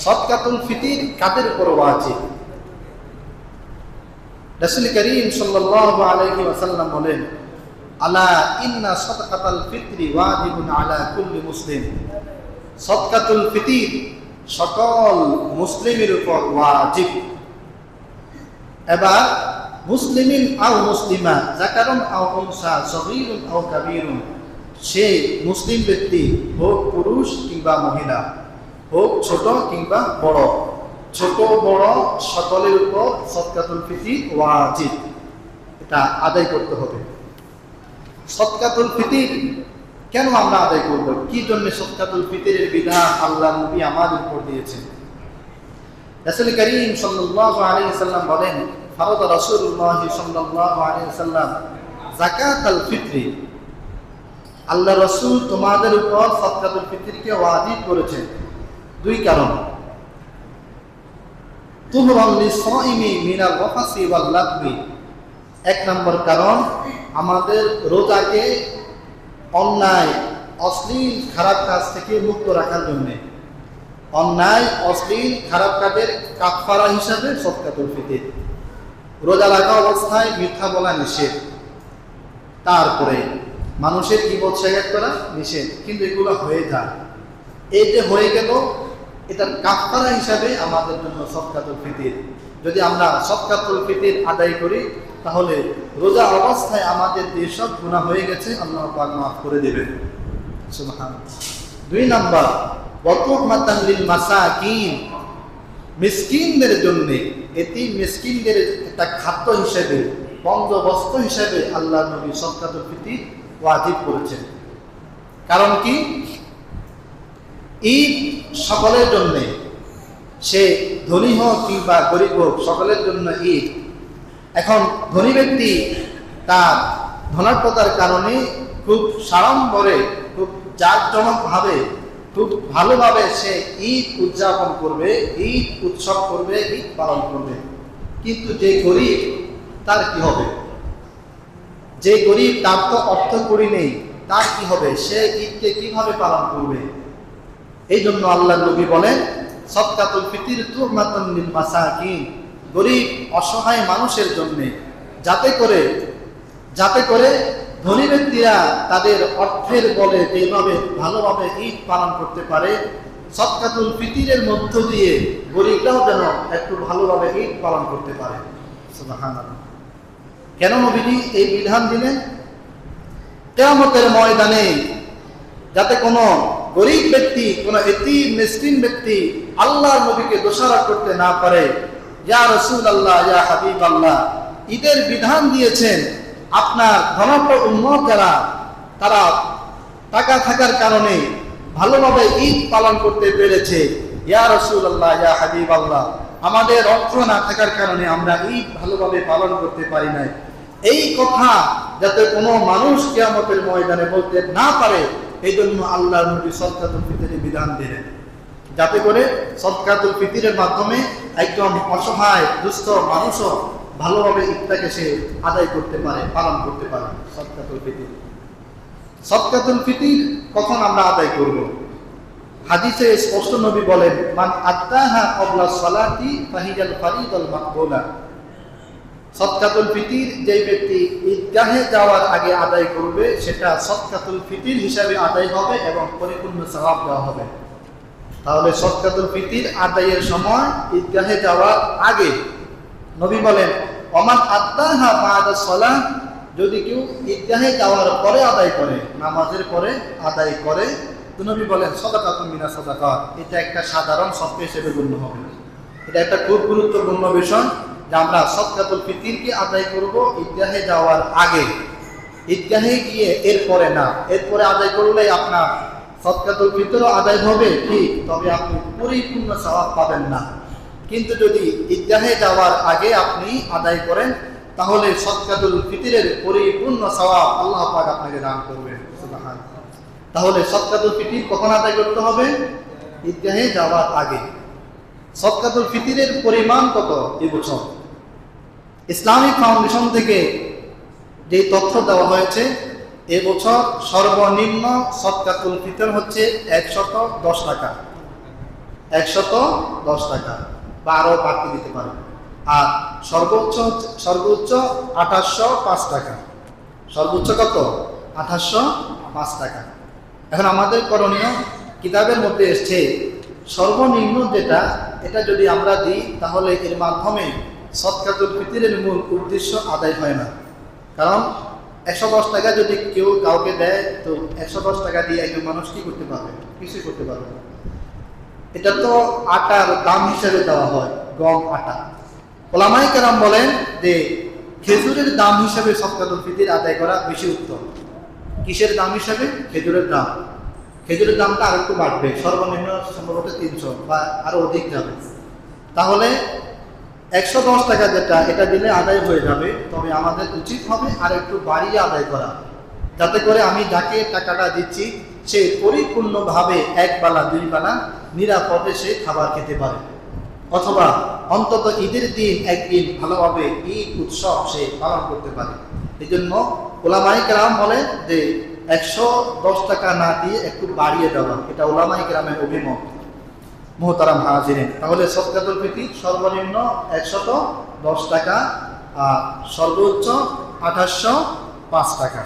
সদকাতুল ফিতির কাদের উপর ওয়াজিব? রাসূল করিম সাল্লাল্লাহু আলাইহি ওয়াসাল্লাম বলেন, আলা ইন্না সাদকাতাল ফিতরি ওয়াজিবুন আলা কুল্লি মুসলিম। সদকাতুল ফিতির সকল মুসলিমের উপর ওয়াজিব। এবার মুসলিমিন আও মুসলিমা, যাকারুন আও উনসা, সগীরুন আও কাবীরুন, সে মুসলিম ব্যক্তি হোক পুরুষ কিংবা মহিলা, হোক ছোট কিংবা বড়, ছোট বড় সকলের উপর সদকাতুল ফিতির ওয়াজিব। এটা আদায় করতে হবে। সদকাতুল ফিতির কেন আমরা আদায় করব? কি জন্য সদকাতুল ফিতরের বিধান আল্লাহর নবী আমাদের উপর দিয়েছেন? রাসূল করিম সাল্লাল্লাহু আলাইহি ওয়াসাল্লাম বলেন, ফারাদা রাসূলুল্লাহ সাল্লাল্লাহু আলাইহি ওয়াসাল্লাম যাকাতাল ফিতরি। আল্লাহ রাসূল তোমাদের উপর সদকাতুল ফিতরকে ওয়াজিব করেছেন দুই কারণ। তুহরান লিসাইমি মিনাল ওয়াফাসি ওয়াল লাগবি। এক নম্বর কারণ, আমাদের রোজাকে অন্যায়, অশ্লীল, খারাপ কাজ থেকে মুক্ত রাখার জন্য। অন্যায়, অশ্লীল, খারাপ কাজের কাফারা হিসাবে সদকাতুল ফিতর। রোজা রাখা অবস্থায় মিথ্যা বলা নিষেধ, তারপরে মানুষের গীবত শেয়ার করা নিষেধ, কিন্তু এগুলো হয়ে যায়। এই যে হয়ে গেল, এটার কাফারা হিসাবে আমাদের জন্য সদকাতুল ফিতর। যদি আমরা সদকাতুল ফিতর আদায় করি, তাহলে রোজা অবস্থায় আমাদের যেসব গুনাহ হয়ে গেছে আল্লাহ পাক মাফ করে দেবেন। সুবহানাল্লাহ। দুই নাম্বার, ওয়াতুহমাতান লিল মাসাকিন, মিসকিনদের জন্য, এতিম মিসকিনদের একটা খাদ্য হিসেবে, বন্দোবস্ত হিসেবে আল্লাহর নবী সদকাতুল ফিতর ওয়াজিব করেছেন। কারণ কি? ঈদ সকলের জন্য, সে ধনী হোক কিংবা গরিব হোক, সকলের জন্য ঈদ। এখন ধনী ব্যক্তি তার ধনাত্মতার কারণে খুব সাড়ম্বরে, খুব জাঁকজমকভাবে, খুব ভালোভাবে সে ঈদ উদযাপন করবে, ঈদ উৎসব করবে, ঈদ পালন করবে। কিন্তু যে গরিব, তার কি হবে? যে গরিব, তার তো অর্থ কড়ি নেই, তার কি হবে? সে ঈদকে কিভাবে পালন করবে? এই জন্য আল্লাহর নবী বলেন, সদকাতুল ফিতর তুহমাতুন লিল মাসাকিন, গরিব অসহায় মানুষের জন্য, যাতে করে ধনী ব্যক্তিরা তাদের অর্থের বলে যেভাবে ভালোভাবে ঈদ পালন করতে পারে, সদকাতুল ফিতরের মধ্য দিয়ে গরিবরাও যেন একটু ভালোভাবে ঈদ পালন করতে পারে। সুবহানাল্লাহ। কেন নবীজি এই বিধান দিলেন? কিয়ামতের ময়দানে যাতে কোনো গরিব ব্যক্তি, কোনো এতিম মিসকিন ব্যক্তি আল্লাহর নবীকে দোষারোপ করতে না পারে। ইয়া রাসূলুল্লাহ, ইয়া হাবিবাল্লাহ, ঈদের বিধান দিয়েছেন, আপনার ধনাঢ্য উম্মত যারা, তারা টাকা থাকার কারণে ভালোভাবে ঈদ পালন করতে পেরেছে। ইয়া রাসূলুল্লাহ, ইয়া হাবিবাল্লাহ, আমাদের অর্থ না থাকার কারণে আমরা ঈদ ভালোভাবে পালন করতে পারি নাই। এই কথা যাতে কোনো মানুষ কিয়ামতের ময়দানে বলতে না পারে, এই জন্য আল্লাহর নবী সদকাতুল ফিতরের বিধান দিলেন, যাতে করে সদকাতুল ফিতরের মাধ্যমে একজন অসহায় দুস্থ মানুষও ভালোভাবে ঈদটাকে সে আদায় করতে পারে, পালন করতে পারে। সদকাতুল ফিতর কখন আমরা আদায় করব? হাদিসে স্পষ্ট নবী বলেন, মান আদাহা ক্বাবলা সালাতি ফাহিয়াল ফারিদাল মাকবুলা। সদকাতুল ফিতর যে ব্যক্তি ঈদগাহে যাওয়ার আগে আদায় করবে, সেটা সদকাতুল ফিতর হিসাবে আদায় হবে এবং পরিপূর্ণ সওয়াব দেওয়া হবে। তাহলে সদকাতুল ফিতর আদায়ের সময় ঈদগাহে যাওয়ার আগে, নবী বলেন, ওমান আদাহা বাদা সালাহ, যদি কেউ ঈদগাহে যাওয়ার পরে আদায় করে, নামাজের পরে আদায় করে, তো নবী বলেন সাদাকাতুন মিনাস সাদাকাত, এটা একটা সাধারণ সদকা হিসেবে গণ্য হবে। এটা একটা খুব গুরুত্বপূর্ণ বিষয় যে আমরা সদকাতুল ফিতরকে আদায় করব ঈদগাহে যাওয়ার আগে। ঈদগাহে গিয়ে এরপরে না, এরপরে আদায় করলে আপনার সদকাতুল ফিতরও আদায় হবে ঠিক, তবে আপনি পরিপূর্ণ সওয়াব পাবেন না। কিন্তু যদি ঈদগাহে যাওয়ার আগে আপনি আদায় করেন, তাহলে সদকাতুল ফিতরের পরিপূর্ণ সওয়াব আল্লাহ পাক আপনাকে দান করবেন। সুবহানাল্লাহ। তাহলে সদকাতুল ফিতর কখন আদায় করতে হবে? ঈদগাহে যাওয়ার আগে। সদকাতুল ফিতরের পরিমাণ কত এবছর? ইসলামিক ফাউন্ডেশন থেকে যে তথ্য দেওয়া হয়েছে, এবছর সর্বনিম্ন সদকাতুল ফিতর হচ্ছে 110 টাকা। 110 টাকা বা আরো বাড়তি দিতে পারে। আর সর্বোচ্চ 2805 টাকা। সর্বোচ্চ কত? 2805 টাকা। এখন আমাদের করণীয়, কিতাবের মধ্যে এসছে সর্বনিম্ন যেটা, এটা যদি আমরা দিই তাহলে এর মাধ্যমে সদকাতুল ফিতরের মূল উদ্দেশ্য আদায় হয় না। কারণ 110 টাকা যদি কেউ কাউকে দেয়, তো 110 টাকা দিয়ে একজন মানুষ কি করতে পারবে? কিছুই করতে পারবে না। এটা তো আটার দাম হিসেবে দেওয়া হয়, গম আটা। ওলামায়ে কেরাম বলেন যে খেজুরের দাম হিসেবে সদকাতুল ফিতর আদায় করা বেশি উত্তম। কিসের দাম হিসেবে? খেজুরের দাম। খেজুরের দামটা আর একটু বাড়বে, সর্বনিম্ন সম্ভবত 300 বা আরো অধিক যাবে। তাহলে 110 টাকা যেটা, এটা দিলে আদায় হয়ে যাবে। তবে আমাদের উচিত হবে আর একটু বাড়িয়ে আদায় করা, যাতে করে আমি যাকে টাকাটা দিচ্ছি সে পরিপূর্ণভাবে এক বেলা 2 বেলা নিরাপদে সে খাবার খেতে পারে, অথবা অন্তত ঈদের দিন একদিন ভালোভাবে ঈদ উৎসব সে পালন করতে পারে। এই জন্য ওলামায়ে কেরাম বলেন যে 110 টাকা না দিয়ে একটু বাড়িয়ে দেওয়া, এটা ওলামায়ে কেরামের অভিমত। মুহতারাম হাজিরিন, তাহলে সদকাতুল ফিতর সর্বনিম্ন 110 টাকা আর সর্বোচ্চ 2805 টাকা।